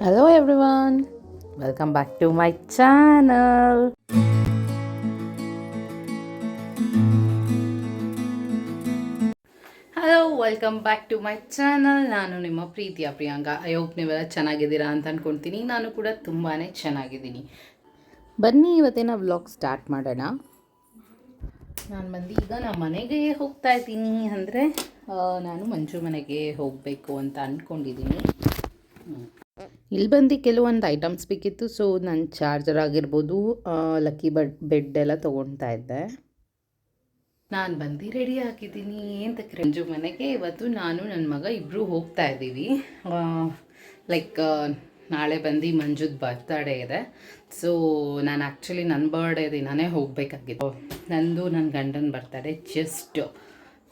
Hello everyone, welcome back to my channel. Welcome back to my channel. ನಾನು ನಿಮ್ಮ ಪ್ರೀತಿಯ Priyanka. I hope ನೀವೆಲ್ಲ ಚೆನ್ನಾಗಿದ್ದೀರಾ ಅಂತ ಅಂದ್ಕೊಳ್ತೀನಿ. ನಾನು ಕೂಡ ತುಂಬಾ ಚೆನ್ನಾಗಿದ್ದೀನಿ. ಬನ್ನಿ ಇವತ್ತಿನ ವ್ಲಾಗ್ ಸ್ಟಾರ್ಟ್ ಮಾಡೋಣ. ನಾನು ಈಗ ನಮ್ಮ ಮನೆಗೆ ಹೋಗ್ತಾ ಇದ್ದೀನಿ. ಅಂದರೆ ನಾನು ಮಂಜು ಮನೆಗೆ ಹೋಗಬೇಕು ಅಂತ ಅಂದ್ಕೊಂಡಿದ್ದೀನಿ. ಇಲ್ಲಿ ಬಂದು ಕೆಲವೊಂದು ಐಟಮ್ಸ್ ಬೇಕಿತ್ತು. ಸೊ ನನ್ನ ಚಾರ್ಜರ್ ಆಗಿರ್ಬೋದು, ಲಕ್ಕಿ ಬೆಡ್ ಎಲ್ಲ ತೊಗೊಳ್ತಾ ಇದ್ದೆ. ನಾನು ಬಂದು ರೆಡಿ ಆಗಿದ್ದೀನಿ ಅಂತಕ್ಕೆ ಮಂಜು ಮನೆಗೆ. ಇವತ್ತು ನಾನು ನನ್ನ ಮಗ ಇಬ್ಬರು ಹೋಗ್ತಾ ಇದ್ದೀವಿ. ಲೈಕ್ ನಾಳೆ ಬಂದು ಮಂಜುದ ಬರ್ತಡೇ ಇದೆ. ಸೊ ನಾನು ಆ್ಯಕ್ಚುಲಿ ನನ್ನ ಬರ್ಡೇ ದಿನನೇ ಹೋಗಬೇಕಾಗಿತ್ತು. ನಂದು ನನ್ನ ಗಂಡನ ಬರ್ತಡೇ ಜಸ್ಟ್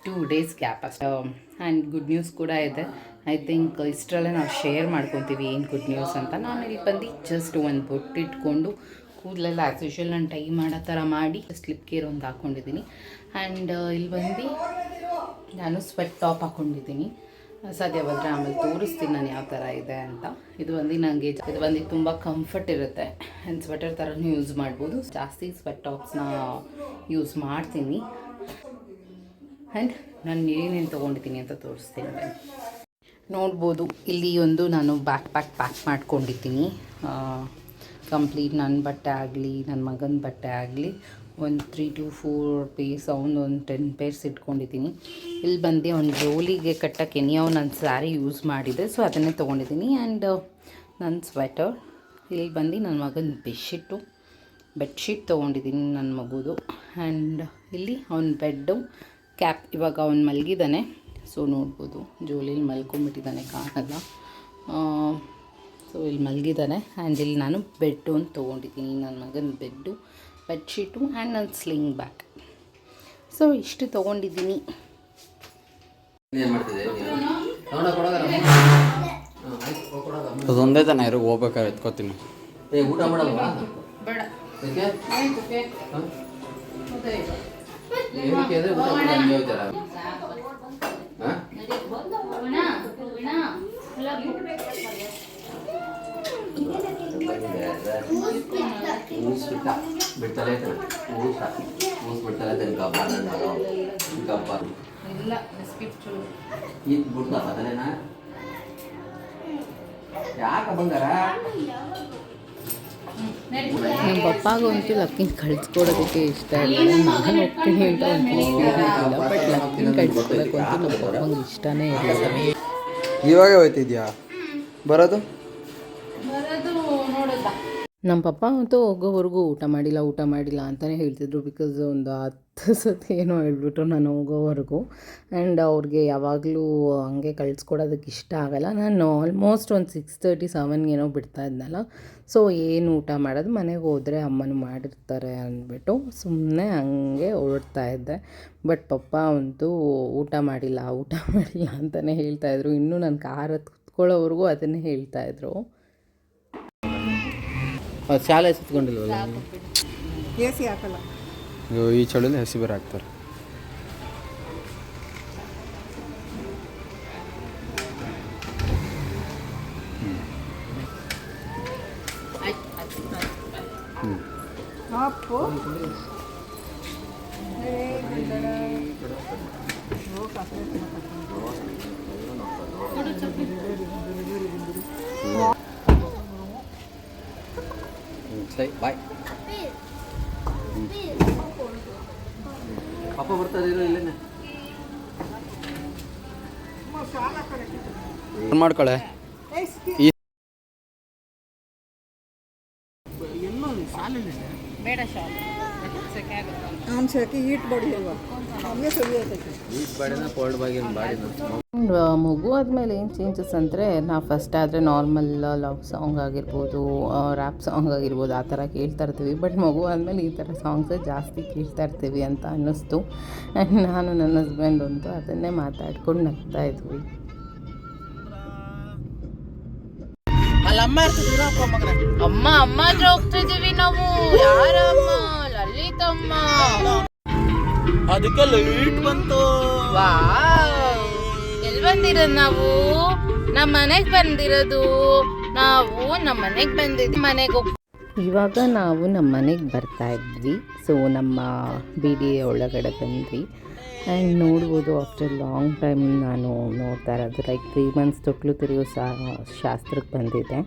2 days ಗ್ಯಾಪ್ ಅಷ್ಟು. ಆ್ಯಂಡ್ ಗುಡ್ ನ್ಯೂಸ್ ಕೂಡ ಇದೆ. ಐ ಥಿಂಕ್ ಇಷ್ಟರಲ್ಲೇ ನಾವು ಶೇರ್ ಮಾಡ್ಕೊತೀವಿ ಏನು ಗುಡ್ ನ್ಯೂಸ್ ಅಂತ. ನಾನು ಇಲ್ಲಿ ಬಂದು ಜಸ್ಟ್ ಒಂದು ಬೊಟ್ಟು ಇಟ್ಕೊಂಡು ಕೂದಲೆಲ್ಲ ಆ್ಯಸ್ ಯೂಶುವಲ್ ನಾನು ಟೈ ಮಾಡೋ ಥರ ಮಾಡಿ ಸ್ಲಿಪ್ ಕೇರ್ ಒಂದು ಹಾಕ್ಕೊಂಡಿದ್ದೀನಿ. ಆ್ಯಂಡ್ ಇಲ್ಲಿ ಬಂದು ನಾನು ಸ್ವೆಟ್ ಟಾಪ್ ಹಾಕ್ಕೊಂಡಿದ್ದೀನಿ. ಸಾಧ್ಯವಾದರೆ ಆಮೇಲೆ ತೋರಿಸ್ತೀನಿ ನಾನು ಯಾವ ಥರ ಇದೆ ಅಂತ. ಇದು ಬಂದು ತುಂಬ ಕಂಫರ್ಟ್ ಇರುತ್ತೆ. ಆ್ಯಂಡ್ ಸ್ವೆಟರ್ ಥರನೂ ಯೂಸ್ ಮಾಡ್ಬೋದು. ಜಾಸ್ತಿ ಸ್ವೆಟ್ ಟಾಪ್ಸ್ನ ಯೂಸ್ ಮಾಡ್ತೀನಿ. ಆ್ಯಂಡ್ ನಾನು ಏನೇನು ತೊಗೊಂಡಿದ್ದೀನಿ ಅಂತ ತೋರಿಸ್ತೀನಿ. ನೋಡ್ಬೋದು ಇಲ್ಲಿ ಒಂದು ನಾನು ಪ್ಯಾಕ್ ಮಾಡ್ಕೊಂಡಿದ್ದೀನಿ. ಕಂಪ್ಲೀಟ್ ನನ್ನ ಬಟ್ಟೆ ಆಗಲಿ ನನ್ನ ಮಗನ ಬಟ್ಟೆ ಆಗಲಿ ಒಂದು 3 to 4 ಪೀಸ್, ಒಂದು 10 ಪೇರ್ಸ್ ಇಟ್ಕೊಂಡಿದ್ದೀನಿ. ಇಲ್ಲಿ ಬಂದು ಒಂದು ಜೋಲಿಗೆ ಕಟ್ಟಕ್ಕೆ ಎನಿಯೋ ನನ್ನ ಸ್ಯಾರಿ ಯೂಸ್ ಮಾಡಿದೆ, ಸೊ ಅದನ್ನೇ ತೊಗೊಂಡಿದ್ದೀನಿ. ಆ್ಯಂಡ್ ನನ್ನ ಸ್ವೆಟರ್. ಇಲ್ಲಿ ಬಂದು ನನ್ನ ಮಗನ ಬೆಡ್ಶೀಟ್ ತೊಗೊಂಡಿದ್ದೀನಿ ನನ್ನ ಮಗುದು. ಆ್ಯಂಡ್ ಇಲ್ಲಿ ಅವನ ಬೆಡ್ಡು ಕ್ಯಾಪ್. ಇವಾಗ ಅವನು ಮಲಗಿದ್ದಾನೆ, ಸೊ ನೋಡ್ಬೋದು ಜೋಲಿಲಿ ಮಲ್ಕೊಂಬಿಟ್ಟಿದ್ದಾನೆ, ಕಾಣಲ್ಲ. ಸೊ ಇಲ್ಲಿ ಮಲಗಿದ್ದಾನೆ. ಆ್ಯಂಡ್ ಇಲ್ಲಿ ನಾನು ಬೆಡ್ ಒಂದು ತೊಗೊಂಡಿದ್ದೀನಿ, ನನ್ನ ಮಗನ ಬೆಡ್ಶೀಟು ಆ್ಯಂಡ್ ನನ್ನ ಸ್ಲಿಂಗ್ ಬ್ಯಾಗ್. ಸೊ ಇಷ್ಟು ತೊಗೊಂಡಿದ್ದೀನಿ. ಅದೊಂದೇ ತಾನೆ ಇರೋ ಹೋಗ್ಬೇಕಾದ್ರೆ ಎತ್ಕೋತೀನಿ. ಊಟ ಮಾಡಲ್ವಾ? ಬೇಡ. ಏನಕ್ಕೆ ಅಂದರೆ ಊಟ ಮಾಡಿ ಹಂಗೆ ಹೋಗ್ತಾರ. ಬಿಡ್ತಲೇ ಬಿಡ್ತಲೇ ಗಬ್ಬ ಇಲ್ಲ ಬಿಸ್ಕಿಟ್ ಇದು ಬಿಡ್ತಾ ಅದಲ್ಲೇನಾ ಯಾಕೆ ಬಂಗಾರ? ನಮ್ಮ ಪಪ್ಪಾಗಂತೂ ಲಕ್ಕಿನ ಕಳಿಸ್ಕೊಡೋದಕ್ಕೆ ಇಷ್ಟ ಇಲ್ಲ. ನಾನು ಹೋಗ್ತೀನಿ ಅಂತ ಒಂದು ಬಟ್ ಲಕ್ಕಿನ ಕಳಿಸ್ಕೊಡೋಕ್ಕಂತೂ ನಮ್ಮ ಪಪ್ಪಂಗೆ ಇಷ್ಟನೇ ಇಲ್ಲ. ಇವಾಗ ಹೋಯ್ತಿದ್ಯಾ ಬರೋದು? ನಮ್ಮ ಪಪ್ಪ ಅಂತೂ ಹೋಗೋವರೆಗೂ ಊಟ ಮಾಡಿಲ್ಲ ಅಂತಲೇ ಹೇಳ್ತಿದ್ರು. ಬಿಕಾಸ್ ಒಂದು 10 ಸತಿ ಏನೋ ಹೇಳ್ಬಿಟ್ರು ನಾನು ಹೋಗೋವರೆಗೂ. ಆ್ಯಂಡ್ ಅವ್ರಿಗೆ ಯಾವಾಗಲೂ ಹಂಗೆ ಕಳಿಸ್ಕೊಡೋದಕ್ಕೆ ಇಷ್ಟ ಆಗಲ್ಲ. ನಾನು ಆಲ್ಮೋಸ್ಟ್ ಒಂದು 6:30, 7 ಏನೋ ಬಿಡ್ತಾ ಇದ್ನಲ್ಲ. ಸೊ ಏನು ಊಟ ಮಾಡೋದು, ಮನೆಗೆ ಹೋದರೆ ಅಮ್ಮನೂ ಮಾಡಿರ್ತಾರೆ ಅಂದ್ಬಿಟ್ಟು ಸುಮ್ಮನೆ ಹಂಗೆ ಹೊರಡ್ತಾ ಇದ್ದೆ. ಬಟ್ ಪಪ್ಪ ಅಂತೂ ಊಟ ಮಾಡಿಲ್ಲ ಅಂತಲೇ ಹೇಳ್ತಾಯಿದ್ರು. ಇನ್ನೂ ನಾನು ಕಾರ್ ಹತ್ಕೊಳ್ಳೋವರೆಗೂ ಅದನ್ನೇ ಹೇಳ್ತಾಯಿದ್ರು. ಶಾಲೆ ಸುತ್ಕೊಂಡಿಲ್ವಲ್ಲ? AC ಹಾಕಲ್ಲ. ಈ ಚಳಿಲಿ ಹಸಿ ಬೇರೆ ಹಾಕ್ತಾರೆ. ಅಪ್ಪು ಬಾಯ್. ಅಪ್ಪ ಬರ್ತಾರೆ ಇಲ್ಲೇನೆ ಮಾಡ್ಕೊಳೆ. ಬೇಡ ಶಾಲ್ ಅವ್ನು ಸೆಕೆ ಈಟ್ ಬಾಡಿ ಅಲ್ವಾ, ನಮಗೆ ಸರಿ ಆಗ್ತೈತೆ. ಈಟ್ ಬಾಡಿನ ಕೋಲ್ಡ್ ಬಾಗಿನ ಬಾಡಿನ. ಮಗು ಆದಮೇಲೆ ಏನು ಚೇಂಜಸ್ ಅಂದರೆ, ನಾವು ಫಸ್ಟ್ ಆದರೆ ನಾರ್ಮಲ್ ಲವ್ ಸಾಂಗ್ ಆಗಿರ್ಬೋದು, ರ್ಯಾಪ್ ಸಾಂಗ್ ಆಗಿರ್ಬೋದು, ಆ ಥರ ಕೇಳ್ತಾ ಇರ್ತೀವಿ. ಬಟ್ ಮಗು ಆದಮೇಲೆ ಈ ಥರ ಸಾಂಗ್ಸೇ ಜಾಸ್ತಿ ಕೇಳ್ತಾ ಇರ್ತೀವಿ ಅಂತ ಅನ್ನಿಸ್ತು. ಆ್ಯಂಡ್ ನಾನು ನನ್ನ ಹಸ್ಬೆಂಡ್ ಅಂತೂ ಅದನ್ನೇ ಮಾತಾಡ್ಕೊಂಡು ನಗ್ತಾ ಇದ್ವಿ. ಅಮ್ಮ ಹತ್ರ ಹೋಗ್ತಿದ್ದೀವಿ ನಾವು. ಯಾರಮ್ಮ? ಲಲಿತಮ್ಮ. ಅದಕ್ಕೆ ಲೈಟ್ ಬಂತು. ವಾವ್, ಎಲ್ಲಿ ಬಂದಿರೋದು ನಾವು? ನಮ್ಮ ಮನೆಗೆ ಬಂದಿರೋದು. ನಾವು ನಮ್ಮ ಮನೆಗೆ ಬಂದಿದ್ವಿ. ಇವಾಗ ನಾವು ನಮ್ಮ ಮನೆಗೆ ಬರ್ತಾ ಇದ್ವಿ. ಸೊ ನಮ್ಮ BD ಒಳಗಡೆ ಬಂದ್ವಿ. ಆ್ಯಂಡ್ ನೋಡ್ಬೋದು ಆಫ್ಟರ್ ಲಾಂಗ್ ಟೈಮ್ ನಾನು ನೋಡ್ತಾ ಇರೋದು ಲೈಕ್ 3 months ತೊಟ್ಲು ತಿರುಗೋ ಶಾಸ್ತ್ರಕ್ಕೆ ಬಂದಿದ್ದೆ.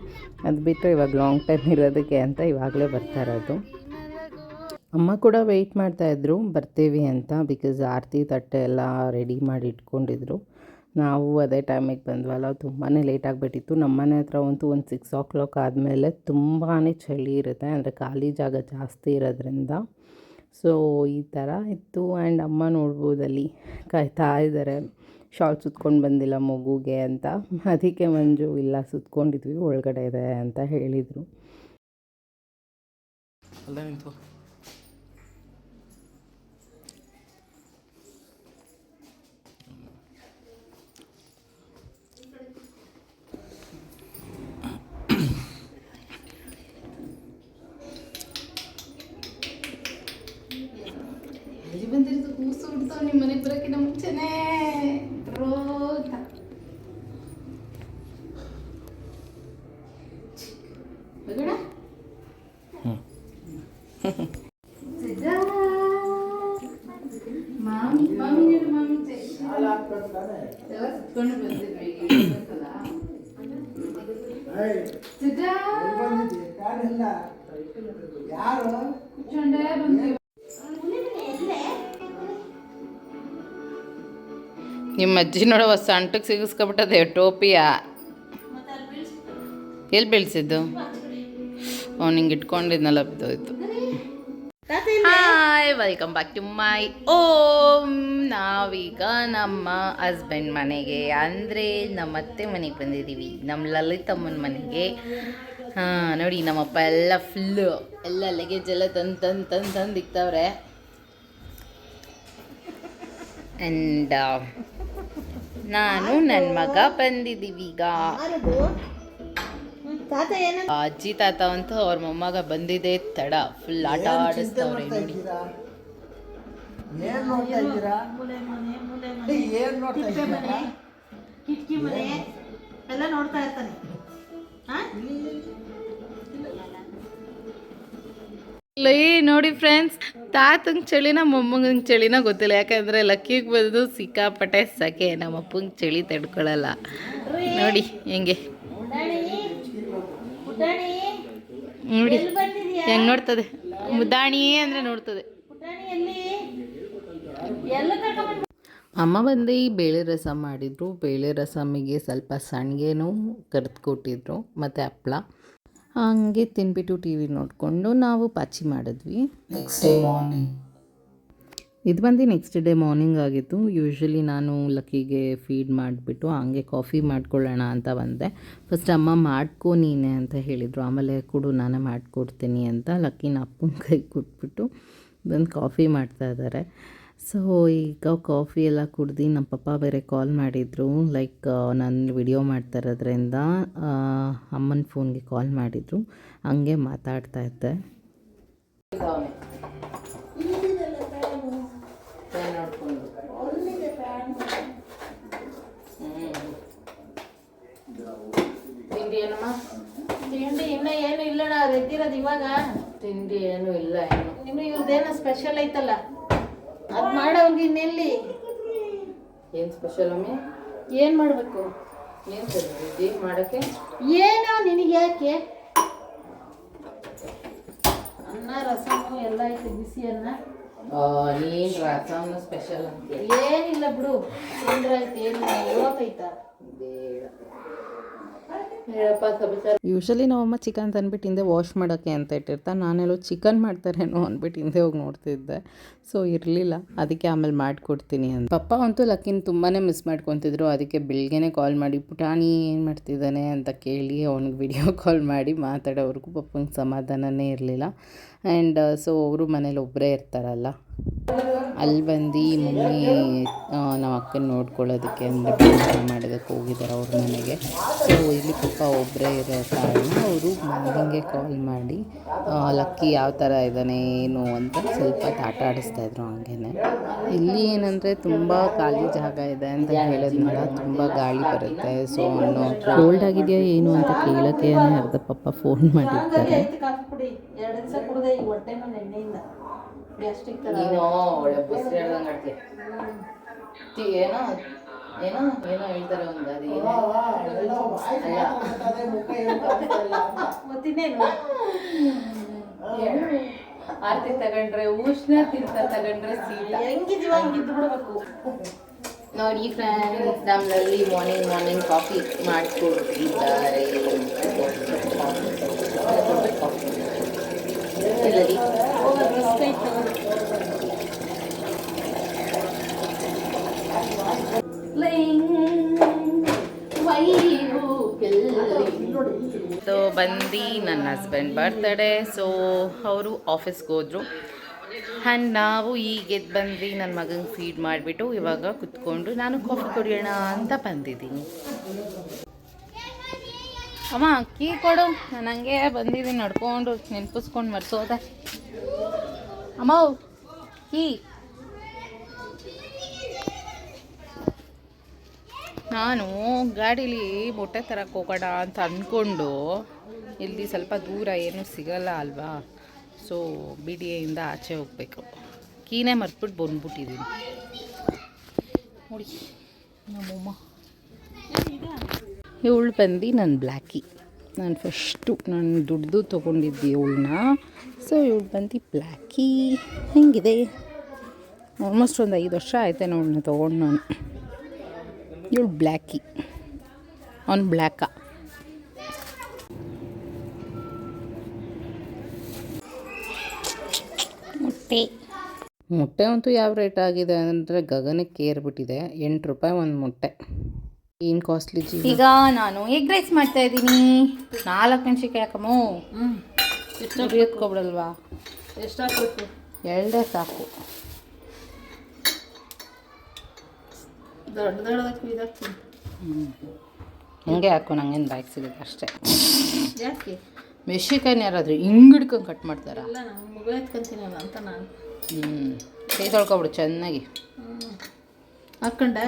ಅದು ಬಿಟ್ಟು ಇವಾಗ ಲಾಂಗ್ ಟೈಮ್ ಇರೋದಕ್ಕೆ ಅಂತ ಇವಾಗಲೇ ಬರ್ತಾ ಇರೋದು. ಅಮ್ಮ ಕೂಡ ವೆಯ್ಟ್ ಮಾಡ್ತಾಯಿದ್ರು ಬರ್ತೀವಿ ಅಂತ, ಬಿಕಾಸ್ ಆರತಿ ತಟ್ಟೆ ಎಲ್ಲ ರೆಡಿ ಮಾಡಿ ಇಟ್ಕೊಂಡಿದ್ರು. ನಾವು ಅದೇ ಟೈಮಿಗೆ ಬಂದ್ವಲ್ಲ, ತುಂಬಾ ಲೇಟ್ ಆಗಿಬಿಟ್ಟಿತ್ತು. ನಮ್ಮ ಮನೆ ಹತ್ರ ಒಂದು 6 o'clock ಆದಮೇಲೆ ತುಂಬಾ ಚಳಿ ಇರುತ್ತೆ, ಅಂದರೆ ಖಾಲಿ ಜಾಗ ಜಾಸ್ತಿ ಇರೋದ್ರಿಂದ. ಸೊ ಈ ಥರ ಇತ್ತು. ಆ್ಯಂಡ್ ಅಮ್ಮ ನೋಡ್ಬೋದಲ್ಲಿ ಕಾಯ್ತಾ ಇದ್ದಾರೆ, ಶಾಲ್ ಸುತ್ಕೊಂಡು ಬಂದಿಲ್ಲ ಮಗುಗೆ ಅಂತ. ಅದಕ್ಕೆ ಮಂಜು ಇಲ್ಲ ಸುತ್ಕೊಂಡಿದ್ವಿ, ಒಳಗಡೆ ಇದೆ ಅಂತ ಹೇಳಿದರು. ಅಲ್ಲೇ ನಿಂತು ಬಂದಿರೋದು ಕೂಸು ಬಿಡ್ತಾವೆ ನಿಮ್ಮ ಮನೆಗೆ ಬರೋಕ್ಕಿಂತ ಮುಂಚೆನೇ ರೋತ. ಮಾಮಿ ಮಾಮಿ ಮಾಮಿ ಎಲ್ಲ ಸುತ್ಕೊಂಡು ಬಂದಿದ್ವಿ. ಕುತ್ಕೊಂಡೇ ಬಂದ್ವಿ. ನಿಮ್ಮ ಅಜ್ಜಿ ನೋಡವ ಸಂಟಕ್ಕೆ ಸಿಗಿಸ್ಕೊಬಿಟ್ಟದೆ ಟೋಪಿಯ. ಎಲ್ಲಿ ಬೀಳ್ಸಿದ್ದು? ಹಿಂಗೆ ಇಟ್ಕೊಂಡಿದ್ನಲ್ಲ ಬಿದ್ದೋಯ್ತು. Hi, welcome back to my home. ನಾವೀಗ ನಮ್ಮ ಹಸ್ಬೆಂಡ್ ಮನೆಗೆ, ಅಂದರೆ ನಮ್ಮ ಅತ್ತೆ ಮನೆಗೆ ಬಂದಿದ್ದೀವಿ, ನಮ್ಮ ಲಲಿತಮ್ಮನ ಮನೆಗೆ. ನೋಡಿ ನಮ್ಮಪ್ಪ ಎಲ್ಲ ಫುಲ್ಲು ಎಲ್ಲ ಲಗೇಜ್ ಎಲ್ಲ ತಂದು ಇಕ್ತವ್ರೆ. ಆ್ಯಂಡ್ ನಾನು ನನ್ನ ಮಗ ಬಂದಿದ್ದೀವಿ ಈಗ. ಅಜ್ಜಿ ತಾತ ಅಂತೂ ಅವ್ರ ಮೊಮ್ಮಗ ಬಂದಿದೆ ತಡ, ಫುಲ್ ಆಟ ಆಡಿಸ್ತವ್ರೆ ನೋಡಿ. ನೋಡಿ ಫ್ರೆಂಡ್ಸ್, ತಾತಂಗೆ ಚಳಿನ ಮೊಮ್ಮಗಂಗೆ ಚಳಿನ ಗೊತ್ತಿಲ್ಲ, ಯಾಕಂದರೆ ಲಕ್ಕಿಗೆ ಬಂದು ಸಿಕ್ಕಾಪಟ್ಟೆ ಸಕೆ. ನಮ್ಮ ಅಪ್ಪಂಗೆ ಚಳಿ ತಡ್ಕೊಳ್ಳಲ್ಲ. ನೋಡಿ ಹೆಂಗೆ ನೋಡಿ ಹೆಂಗೆ ನೋಡ್ತದೆ. ಮುದ್ದಾಣಿ ಅಂದರೆ ನೋಡ್ತದೆ. ಅಮ್ಮ ಬಂದು ಈ ಬೇಳೆ ರಸ ಮಾಡಿದರು. ಬೇಳೆ ರಸಮಿಗೆ ಸ್ವಲ್ಪ ಸಣ್ಗೆನೂ ಕರೆದು ಕೊಟ್ಟಿದ್ರು ಮತ್ತು ಹಪ್ಪಳ. ಹಂಗೆ ತಿನ್ಬಿಟ್ಟು TV ನೋಡಿಕೊಂಡು ನಾವು ಪಾಚಿ ಮಾಡಿದ್ವಿ. ಇದು ಬಂದು ನೆಕ್ಸ್ಟ್ ಡೇ ಮಾರ್ನಿಂಗ್ ಆಗಿತ್ತು. ಯೂಶ್ವಲಿ ನಾನು ಲಕ್ಕಿಗೆ ಫೀಡ್ ಮಾಡಿಬಿಟ್ಟು ಹಂಗೆ ಕಾಫಿ ಮಾಡ್ಕೊಳ್ಳೋಣ ಅಂತ ಬಂದೆ. ಫಸ್ಟ್ ಅಮ್ಮ ಮಾಡ್ಕೊ ನೀನೆ ಅಂತ ಹೇಳಿದರು, ಆಮೇಲೆ ಕೊಡು ನಾನೇ ಮಾಡಿಕೊಡ್ತೀನಿ ಅಂತ ಲಕ್ಕಿನ ಅಪ್ಪನ ಕೈ ಕೊಟ್ಬಿಟ್ಟು ಬಂದು ಕಾಫಿ ಮಾಡ್ತಾಯಿದ್ದಾರೆ. ಸೊ ಈಗ ಕಾಫಿ ಎಲ್ಲ ಕುಡ್ದು ನಮ್ಮ ಪಪ್ಪ ಬೇರೆ ಕಾಲ್ ಮಾಡಿದರು, ಲೈಕ್ ನಾನು ವಿಡಿಯೋ ಮಾಡ್ತಾ ಇರೋದ್ರಿಂದ ಅಮ್ಮನ ಫೋನ್ಗೆ ಕಾಲ್ ಮಾಡಿದರು. ಹಂಗೆ ಮಾತಾಡ್ತಾ ಇದ್ದೆ. ತಿಂಡಿ ಏನಮ್ಮ? ತಿಂಡಿ ಇನ್ನೂ ಏನು ಇಲ್ಲಣ್ಣ, ರೆದ್ದಿರೋದು ಇವಾಗ. ತಿಂಡಿ ಏನು ಇಲ್ಲ, ಏನು ನಿಮಗೆ ಇವ್ರದ್ದೇನೋ ಸ್ಪೆಷಲ್ ಐತಲ್ಲ, ಅದು ಮಾಡೋಂಗೆ ಇನ್ನೆಲ್ಲಿ. ಏನು ಸ್ಪೆಷಲ್ ಅಮ್ಮಿ? ಏನು ಮಾಡಬೇಕು? ಏನು ಸರಿ ಮಾಡೋಕ್ಕೆ? ಏನೋ ನಿನಗೆ ಯಾಕೆ? ಅನ್ನ ರಸಮು ಎಲ್ಲ ಐತೆ, ಬಿಸಿ ಅನ್ನ. ನೀನು ರಸಮ್ನ ಸ್ಪೆಷಲ್ ಅಂತ ಏನಿಲ್ಲ ಬಿಡು, ತಿಂದ್ರೆ ಆಯ್ತು. ಏನಿಲ್ಲ, ಓದೈತಾ ಬೇಡ. ಯೂಶಲಿ ನಮ್ಮಮ್ಮ ಚಿಕನ್ ತಂದ್ಬಿಟ್ಟು ಹಿಂದೆ ವಾಶ್ ಮಾಡೋಕ್ಕೆ ಅಂತ ಇಟ್ಟಿರ್ತಾರೆ. ನಾನೆಲ್ಲೋ ಚಿಕನ್ ಮಾಡ್ತಾರೇನೋ ಅಂದ್ಬಿಟ್ಟು ಹಿಂದೆ ಹೋಗಿ ನೋಡ್ತಿದ್ದೆ. ಸೊ ಇರಲಿಲ್ಲ, ಅದಕ್ಕೆ ಆಮೇಲೆ ಮಾಡಿಕೊಡ್ತೀನಿ ಅಂತ. ಪಪ್ಪ ಅಂತೂ ಲಕ್ಕಿನ ತುಂಬಾ ಮಿಸ್ ಮಾಡ್ಕೊತಿದ್ರು. ಅದಕ್ಕೆ ಬೆಳಗ್ಗೆನೇ ಕಾಲ್ ಮಾಡಿ ಪುಟಾಣಿ ಏನು ಮಾಡ್ತಿದ್ದಾನೆ ಅಂತ ಕೇಳಿ ಅವ್ನಿಗೆ ವಿಡಿಯೋ ಕಾಲ್ ಮಾಡಿ ಮಾತಾಡೋವ್ರಿಗೂ ಪಪ್ಪಂಗೆ ಸಮಾಧಾನನೇ ಇರಲಿಲ್ಲ. ಆ್ಯಂಡ್ ಸೊ ಅವರು ಮನೇಲಿ ಒಬ್ಬರೇ ಇರ್ತಾರಲ್ಲ, ಅಲ್ಲಿ ಬಂದು ಮಮ್ಮಿ ನಮ್ಮ ಅಕ್ಕನ ನೋಡ್ಕೊಳ್ಳೋದಕ್ಕೆ ಅಂದರೆ ಬೇರೆ ಮಾಡೋದಕ್ಕೆ ಹೋಗಿದ್ದಾರೆ ಅವ್ರ ಮನೆಗೆ. ಸೊ ಇಲ್ಲಿ ಪಪ್ಪ ಒಬ್ಬರೇ ಇರೋ ಕಾರಣ ಅವರು ಮಮ್ಮಿಗೆ ಕಾಲ್ ಮಾಡಿ ಲಕ್ಕಿ ಯಾವ ಥರ ಇದ್ದಾನೆ ಏನು ಅಂತ ಸ್ವಲ್ಪ ಆಟ ಆಡಿಸ್ತಾಯಿದ್ರು. ಹಂಗೇ ಇಲ್ಲಿ ಏನಂದರೆ ತುಂಬ ಖಾಲಿ ಜಾಗ ಇದೆ ಅಂತ ಹೇಳಿದ್ನಲ್ಲ, ತುಂಬ ಗಾಳಿ ಬರುತ್ತೆ. ಸೊ ಅವನು ಕೋಲ್ಡ್ ಆಗಿದೆಯಾ ಏನು ಅಂತ ಕೇಳೋಕ್ಕೆ ಅರ್ಧ ಪಪ್ಪ ಫೋನ್ ಮಾಡಿರ್ತಾರೆ. ನೀನು ಒಳ್ಳೆ ಬಸ್ ಹೇಳ್ದಂಗೆ ಆಡ್ತೀಯ. ಏನೋ ಏನೋ ಏನೋ ಹೇಳ್ತಾರೆ ಒಂದು ಅದು ಆರತಿ ತಗೊಂಡ್ರೆ ಉಷ್ಣ, ತೀರ್ಥ ತಗೊಂಡ್ರೆ ಶೀತ. ಹೆಂಗಿದೀವ ಹಂಗಿದ್ದು ಬಿಡ್ಬೇಕು ನೋಡಿ ಫ್ರೆಂಡ್ಸ್. ನಮ್ಮಲ್ಲಿ ಮಾರ್ನಿಂಗ್ ಕಾಫಿ ಮಾಡಿಕೊಟ್ಟಿದ್ದಾರೆ. ಸೊ ಬಂದು ನನ್ನ ಹಸ್ಬೆಂಡ್ ಬರ್ತಡೇ. ಸೊ ಅವರು ಆಫೀಸ್ಗೆ ಹೋದರು ಆ್ಯಂಡ್ ನಾವು ಈಗ ಎದ್ದು ಬಂದ್ವಿ. ನನ್ನ ಮಗಂಗೆ ಫೀಡ್ ಮಾಡಿಬಿಟ್ಟು ಇವಾಗ ಕುತ್ಕೊಂಡು ನಾನು ಕಾಫಿ ಕುಡಿಯೋಣ ಅಂತ ಬಂದಿದ್ದೀನಿ. ಅಮ್ಮ ಕೀ ಕೊಡು, ನಾನು ಹಂಗೆ ಬಂದಿದ್ದೀನಿ ನಡ್ಕೊಂಡು ನೆನಪಿಸ್ಕೊಂಡು ಮರ್ಸೋದೆ. ಅಮ್ಮ ಕೀ. ನಾನು ಗಾಡೀಲಿ ಮೊಟ್ಟೆ ತರಕ್ಕೆ ಹೋಗೋಣ ಅಂತ ಅಂದ್ಕೊಂಡು ಇಲ್ಲಿ ಸ್ವಲ್ಪ ದೂರ ಏನೂ ಸಿಗಲ್ಲ ಅಲ್ವಾ. ಸೊ BDAಯಿಂದ ಆಚೆ ಹೋಗಬೇಕು. ಕೀನೇ ಮರ್ತ್ಬಿಟ್ಟು ಬಂದ್ಬಿಟ್ಟಿದ್ದೀನಿ ನೋಡಿ. ನಮ್ಮಮ್ಮ ಇವಳು ಬಂದು ನನ್ನ ಬ್ಲ್ಯಾಕಿ. ನಾನು ಫಸ್ಟು ನಾನು ದುಡ್ದು ತೊಗೊಂಡಿದ್ದೆ ಇವಳನ್ನ. ಸೊ ಇವಳು ಬಂದು ಬ್ಲ್ಯಾಕಿ. ಹೆಂಗಿದೆ, ಆಲ್ಮೋಸ್ಟ್ ಒಂದು 5 ವರ್ಷ ಆಯ್ತೇನೆ ಅವಳನ್ನ ತೊಗೊಂಡು ನಾನು. ಇವಳು ಬ್ಲ್ಯಾಕಿ, ಅವ್ನು ಬ್ಲ್ಯಾಕ. ಮೊಟ್ಟೆ ಅಂತೂ ಯಾವ ರೇಟ್ ಆಗಿದೆ ಅಂದರೆ ಗಗನಕ್ಕೆ ಏರ್ಬಿಟ್ಟಿದೆ. 8 ರೂಪಾಯಿ ಒಂದು ಮೊಟ್ಟೆ. ಏನು ಕಾಸ್ಟ್ಲಿ ಜೀವ. ಈಗ ನಾನು ಎಗ್ ರೈಸ್ ಮಾಡ್ತಾ ಇದ್ದೀನಿ. 4 ಮೆಣಸಿನ್ಕಾಯಿ ಹಾಕಮ್ಮು. ಎಷ್ಟು ಎತ್ಕೊಬಿಡಲ್ವಾ? ಎಷ್ಟು ಹಾಕ್ಬೇಕು? 2 ಸಾಕು. ಹಂಗೆ ಹಾಕು, ನಂಗೇನು ಬಾಯ್ಗೆ ಸಿಗುತ್ತೆ ಅಷ್ಟೇ. ಯಾಕೆ ಮೆಣಸಿನ್ಕಾಯಿನ ಯಾರಾದರೂ ಹಿಂಗೆ ಹಿಡ್ಕೊಂಡು ಕಟ್ ಮಾಡ್ತಾರ? ಅಂತ ನಾನು ಕೈ ತೊಳ್ಕೊಬಿಡು ಚೆನ್ನಾಗಿ. ಹಾಕ್ಕೊಂಡೆ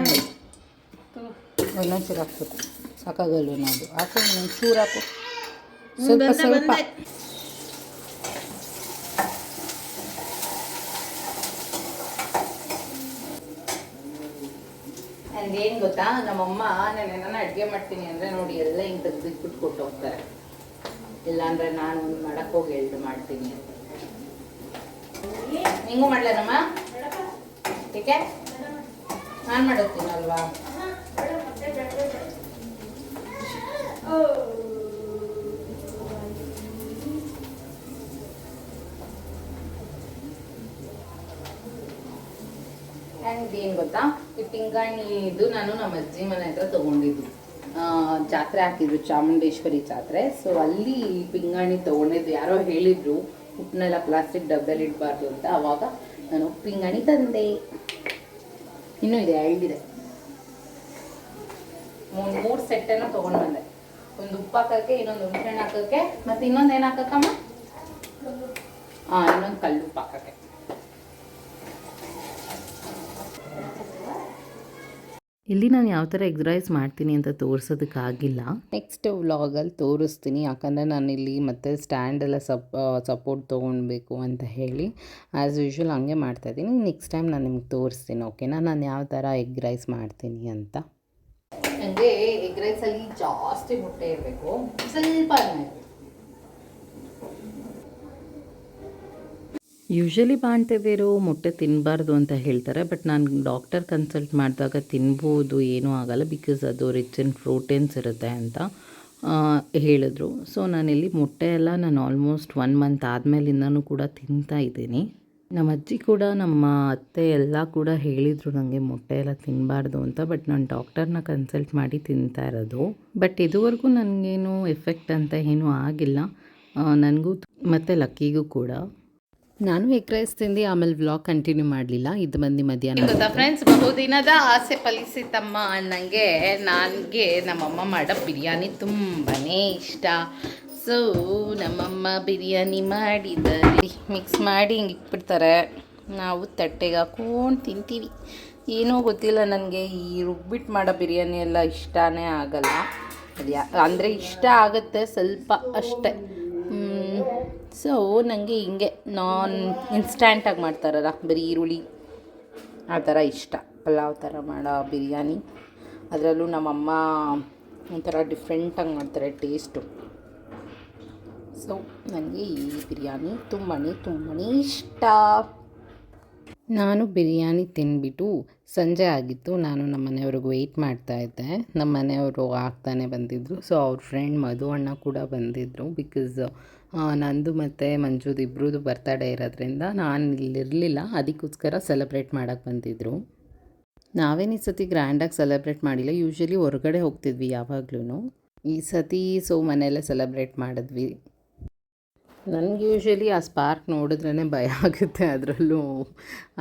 ಇನ್ನೊಂಚೂರು ಹಾಕ್ಬೇಕು. ಸಾಕಾಗಲ್ವ ನಾವು ಹಾಕು, ಇನ್ನೊಂದು ಚೂರು ಹಾಕು, ಸ್ವಲ್ಪ ಸ್ವಲ್ಪ. ನನಗೇನು ಗೊತ್ತಾ, ನಮ್ಮಮ್ಮ ನಾನು ಏನಾನ ಅಡುಗೆ ಮಾಡ್ತೀನಿ ಅಂದರೆ ನೋಡಿ ಎಲ್ಲ ಹಿಂಗೆ ತೆಗೆದಿಟ್ಬಿಟ್ಟು ಕೊಟ್ಟು ಹೋಗ್ತಾರೆ. ಇಲ್ಲಾಂದರೆ ನಾನು ಒಂದು ಮಾಡಕ್ಕೆ ಹೋಗಿ ಹೇಳ್ದು ಮಾಡ್ತೀನಿ ಅಂತ. ನಿಂಗೂ ಮಾಡ್ಲೇನಮ್ಮ? ಏಕೆ ನಾನು ಮಾಡೋತೀನಲ್ವಾ? ಆ್ಯಂಡ್ ಏನು ಗೊತ್ತಾ, ಈ ಪಿಂಗಾಣಿ ಇದು ನಾನು ನಮ್ಮ ಅಜ್ಜಿ ಮನೆ ಹತ್ರ ತೊಗೊಂಡಿದ್ದು. ಜಾತ್ರೆ ಹಾಕಿದ್ರು, ಚಾಮುಂಡೇಶ್ವರಿ ಜಾತ್ರೆ. ಸೊ ಅಲ್ಲಿ ಪಿಂಗಾಣಿ ತೊಗೊಂಡಿದ್ದು. ಯಾರೋ ಹೇಳಿದರು ಉಪ್ಪನ್ನೆಲ್ಲ ಪ್ಲಾಸ್ಟಿಕ್ ಡಬ್ಬಲ್ಲಿ ಇಡಬಾರ್ದು ಅಂತ. ಆವಾಗ ನಾನು ಪಿಂಗಾಣಿ ತಂದೆ. ಇನ್ನೂ ಇದೆ, 2 ಇದೆ. 3 ಸೆಟ್ಟನ್ನು ತೊಗೊಂಡು ಬಂದೆ. ಒಂದು ಉಪ್ಪು ಹಾಕೋಕ್ಕೆ, ಇನ್ನೊಂದು ಹುಣಸೆಹಣ್ಣು ಹಾಕೋಕ್ಕೆ, ಮತ್ತು ಇನ್ನೊಂದು ಏನು ಹಾಕಕ್ಕಮ್ಮ? ಇನ್ನೊಂದು ಕಲ್ಲುಪ್ಪು ಹಾಕೋಕ್ಕೆ. ಇಲ್ಲಿ ನಾನು ಯಾವ ಥರ ಎಗ್ ರೈಸ್ ಮಾಡ್ತೀನಿ ಅಂತ ತೋರಿಸೋದಕ್ಕಾಗಿಲ್ಲ. ನೆಕ್ಸ್ಟ್ ವ್ಲಾಗಲ್ಲಿ ತೋರಿಸ್ತೀನಿ. ಯಾಕಂದರೆ ನಾನಿಲ್ಲಿ ಮತ್ತೆ ಸ್ಟ್ಯಾಂಡೆಲ್ಲ ಸಪೋರ್ಟ್ ತೊಗೊಳ್ಬೇಕು ಅಂತ ಹೇಳಿ ಆ್ಯಸ್ ಯೂಶ್ವಲ್ ಹಂಗೆ ಮಾಡ್ತಾಯಿದ್ದೀನಿ. ನೆಕ್ಸ್ಟ್ ಟೈಮ್ ನಾನು ನಿಮ್ಗೆ ತೋರಿಸ್ತೀನಿ, ಓಕೆನಾ, ನಾನು ಯಾವ ಥರ ಎಗ್ ರೈಸ್ ಮಾಡ್ತೀನಿ ಅಂತ. ನನಗೆ ಎಗ್ ರೈಸಲ್ಲಿ ಜಾಸ್ತಿ ಮೊಟ್ಟೆ ಇರಬೇಕು, ಸ್ವಲ್ಪ ಯೂಶ್ವಲಿ ಬಾಣ್ತೇವೇರು ಮೊಟ್ಟೆ ತಿನ್ನಬಾರ್ದು ಅಂತ ಹೇಳ್ತಾರೆ. ಬಟ್ ನಾನು ಡಾಕ್ಟರ್ ಕನ್ಸಲ್ಟ್ ಮಾಡಿದಾಗ ತಿನ್ಬೋದು, ಏನೂ ಆಗೋಲ್ಲ, ಬಿಕಾಸ್ ಅದು ರಿಚ್ ಇನ್ ಪ್ರೋಟೀನ್ಸ್ ಇರುತ್ತೆ ಅಂತ ಹೇಳಿದ್ರು. ಸೊ ನಾನಿಲ್ಲಿ ಮೊಟ್ಟೆ ಎಲ್ಲ ನಾನು ಆಲ್ಮೋಸ್ಟ್ 1 ಮಂತ್ ಆದಮೇಲಿಂದನೂ ಕೂಡ ತಿಂತಾ ಇದ್ದೀನಿ. ನಮ್ಮ ಅಜ್ಜಿ ಕೂಡ ನಮ್ಮ ಅತ್ತೆ ಎಲ್ಲ ಕೂಡ ಹೇಳಿದರು ನನಗೆ ಮೊಟ್ಟೆ ಎಲ್ಲ ತಿನ್ನಬಾರ್ದು ಅಂತ. ಬಟ್ ನಾನು ಡಾಕ್ಟರ್ನ ಕನ್ಸಲ್ಟ್ ಮಾಡಿ ತಿಂತಾ ಇರೋದು. ಬಟ್ ಇದುವರೆಗೂ ನನಗೇನು ಎಫೆಕ್ಟ್ ಅಂತ ಏನೂ ಆಗಿಲ್ಲ ನನಗೂ ಮತ್ತು ಲಕ್ಕಿಗೂ ಕೂಡ. ನಾನು ಎಗ್ ರೈಸ್ ತಿಂದು ಆಮೇಲೆ ವ್ಲಾಗ್ ಕಂಟಿನ್ಯೂ ಮಾಡಲಿಲ್ಲ. ಇದು ಬಂದು ಮಧ್ಯಾಹ್ನ. ಗೊತ್ತಾ ಫ್ರೆಂಡ್ಸ್, ಬಹುದಿನದ ಆಸೆ ಫಲಿಸಿತಮ್ಮ ಅನ್ನಂಗೆ ನನಗೆ ನಮ್ಮಮ್ಮ ಮಾಡೋ ಬಿರಿಯಾನಿ ತುಂಬಾ ಇಷ್ಟ. ಸೊ ನಮ್ಮಮ್ಮ ಬಿರಿಯಾನಿ ಮಾಡಿದ್ದಾರೆ, ಮಿಕ್ಸ್ ಮಾಡಿ ಹಿಂಗೆ ಇಟ್ಬಿಡ್ತಾರೆ, ನಾವು ತಟ್ಟೆಗೆ ಹಾಕೊಂಡು ತಿಂತೀವಿ. ಏನೋ ಗೊತ್ತಿಲ್ಲ, ನನಗೆ ಈ ರುಬ್ಬಿಟ್ಟು ಮಾಡೋ ಬಿರಿಯಾನಿ ಎಲ್ಲ ಇಷ್ಟನೇ ಆಗಲ್ಲ. ಅದು ಅಂದರೆ ಇಷ್ಟ ಆಗುತ್ತೆ ಸ್ವಲ್ಪ ಅಷ್ಟೇ. ಸೊ ನನಗೆ ಹಿಂಗೆ ಇನ್ಸ್ಟ್ಯಾಂಟಾಗಿ ಮಾಡ್ತಾರಲ್ಲ ಬರೀ ಈರುಳ್ಳಿ ಆ ಥರ ಇಷ್ಟ. ಪಲಾವ್ ಥರ ಮಾಡೋ ಬಿರಿಯಾನಿ, ಅದರಲ್ಲೂ ನಮ್ಮಮ್ಮ ಒಂಥರ ಡಿಫ್ರೆಂಟಾಗಿ ಮಾಡ್ತಾರೆ ಟೇಸ್ಟು. ಸೊ ನನಗೆ ಈ ಬಿರಿಯಾನಿ ತುಂಬಾ ಇಷ್ಟ. ನಾನು ಬಿರಿಯಾನಿ ತಿಂದ್ಬಿಟ್ಟು ಸಂಜೆ ಆಗಿತ್ತು. ನಾನು ನಮ್ಮ ಮನೆಯವ್ರಿಗೆ ವೆಯ್ಟ್ ಮಾಡ್ತಾಯಿದ್ದೆ. ನಮ್ಮ ಮನೆಯವರು ಆಗ್ತಾನೆ ಬಂದಿದ್ದರು. ಸೊ ಅವ್ರ ಫ್ರೆಂಡ್ ಮಧು ಅಣ್ಣ ಕೂಡ ಬಂದಿದ್ದರು. ಬಿಕಾಸ್ ನಂದು ಮತ್ತು ಮಂಜುದು ಇಬ್ಬರದು ಬರ್ತಡೇ ಇರೋದ್ರಿಂದ ನಾನು ಇಲ್ಲಿರಲಿಲ್ಲ, ಅದಕ್ಕೋಸ್ಕರ ಸೆಲೆಬ್ರೇಟ್ ಮಾಡೋಕ್ಕೆ ಬಂದಿದ್ದರು. ನಾವೇನು ಈ ಸತಿ ಗ್ರ್ಯಾಂಡಾಗಿ ಸೆಲೆಬ್ರೇಟ್ ಮಾಡಿಲ್ಲ, ಯೂಶ್ವಲಿ ಹೊರಗಡೆ ಹೋಗ್ತಿದ್ವಿ ಯಾವಾಗ್ಲೂ. ಈ ಸತಿ ಸೊ ಮನೆಯಲ್ಲೇ ಸೆಲೆಬ್ರೇಟ್ ಮಾಡಿದ್ವಿ. ನನಗೆ ಯೂಶ್ವಲಿ ಆ ಸ್ಪಾರ್ಕ್ ನೋಡಿದ್ರೇ ಭಯ ಆಗುತ್ತೆ. ಅದರಲ್ಲೂ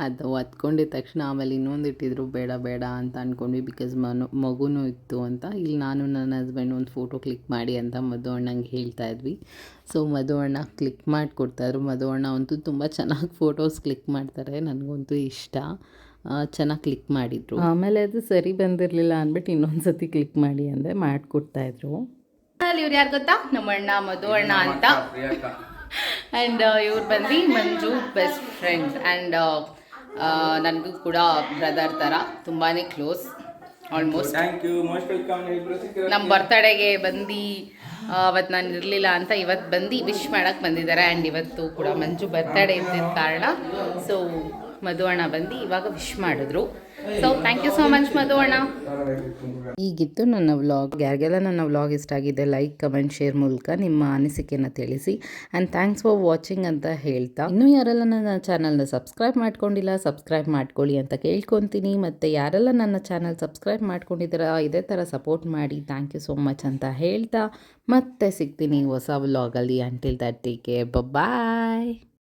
ಅದು ಹೊತ್ಕೊಂಡಿದ್ದ ತಕ್ಷಣ ಆಮೇಲೆ ಇನ್ನೊಂದು ಇಟ್ಟಿದ್ರು, ಬೇಡ ಬೇಡ ಅಂತ ಅಂದ್ಕೊಂಡ್ವಿ. ಬಿಕಾಸ್ ಮಗುನೂ ಇತ್ತು ಅಂತ. ಇಲ್ಲಿ ನಾನು ನನ್ನ ಹಸ್ಬೆಂಡ್ ಒಂದು ಫೋಟೋ ಕ್ಲಿಕ್ ಮಾಡಿ ಅಂತ ಮಧು ಅಣ್ಣಂಗೆ ಹೇಳ್ತಾ ಇದ್ವಿ. ಸೊ ಮಧು ಅಣ್ಣ ಕ್ಲಿಕ್ ಮಾಡಿ ಕೊಡ್ತಾಯಿದ್ರು. ಮಧು ಅಣ್ಣ ಅಂತೂ ತುಂಬ ಚೆನ್ನಾಗಿ ಫೋಟೋಸ್ ಕ್ಲಿಕ್ ಮಾಡ್ತಾರೆ, ನನಗಂತೂ ಇಷ್ಟ. ಚೆನ್ನಾಗಿ ಕ್ಲಿಕ್ ಮಾಡಿದರು. ಆಮೇಲೆ ಅದು ಸರಿ ಬಂದಿರಲಿಲ್ಲ ಅಂದ್ಬಿಟ್ಟು ಇನ್ನೊಂದು ಸತಿ ಕ್ಲಿಕ್ ಮಾಡಿ ಅಂದರೆ ಮಾಡಿಕೊಡ್ತಾಯಿದ್ರು. ಇವ್ರು ಯಾರು ಗೊತ್ತಾ? ನಮ್ಮ ಅಣ್ಣ ಮಧು ಅಣ್ಣ ಅಂತ. ಆ್ಯಂಡ್ ಇವ್ರು ಬಂದು ಮಂಜು ಬೆಸ್ಟ್ ಫ್ರೆಂಡ್. ಆ್ಯಂಡ್ ನನಗೂ ಕೂಡ ಬ್ರದರ್ ಥರ ತುಂಬಾ ಕ್ಲೋಸ್. ಆಲ್ಮೋಸ್ಟ್ ನಮ್ಮ ಬರ್ತಡೇಗೆ ಬಂದು ಅವತ್ತು ನಾನು ಇರಲಿಲ್ಲ ಅಂತ ಇವತ್ತು ಬಂದು ವಿಶ್ ಮಾಡೋಕ್ಕೆ ಬಂದಿದ್ದಾರೆ. ಆ್ಯಂಡ್ ಇವತ್ತು ಕೂಡ ಮಂಜು ಬರ್ತಡೇ ಇದ್ದಿದ್ದ ಕಾರಣ ಸೊ ಮಧು ಅಣ್ಣ ಬಂದು ಇವಾಗ ವಿಶ್ ಮಾಡಿದ್ರು. So thank you so much Madhu ಅಣ್ಣ. ಈಗಿತ್ತು ನನ್ನ ವ್ಲಾಗ್. ಯಾರಿಗೆಲ್ಲ ನನ್ನ ವ್ಲಾಗ್ ಇಷ್ಟ ಆಗಿದೆ ಲೈಕ್, ಕಮೆಂಟ್, ಶೇರ್ ಮೂಲಕ ನಿಮ್ಮ ಅನಿಸಿಕೆನ ತಿಳಿಸಿ. ಆ್ಯಂಡ್ ಥ್ಯಾಂಕ್ಸ್ ಫಾರ್ ವಾಚಿಂಗ್ ಅಂತ ಹೇಳ್ತಾ, ಇನ್ನೂ ಯಾರೆಲ್ಲ ನನ್ನ ಚಾನಲ್ನ ಸಬ್ಸ್ಕ್ರೈಬ್ ಮಾಡ್ಕೊಂಡಿಲ್ಲ ಸಬ್ಸ್ಕ್ರೈಬ್ ಮಾಡ್ಕೊಳ್ಳಿ ಅಂತ ಕೇಳ್ಕೊತೀನಿ. ಮತ್ತು ಯಾರೆಲ್ಲ ನನ್ನ ಚಾನಲ್ ಸಬ್ಸ್ಕ್ರೈಬ್ ಮಾಡ್ಕೊಂಡಿದ್ದೀರಾ ಇದೇ ಥರ ಸಪೋರ್ಟ್ ಮಾಡಿ. ಥ್ಯಾಂಕ್ ಯು ಸೋ ಮಚ್ ಅಂತ ಹೇಳ್ತಾ ಮತ್ತೆ ಸಿಗ್ತೀನಿ ಹೊಸ ವ್ಲಾಗಲ್ಲಿ. Until that take care, bye.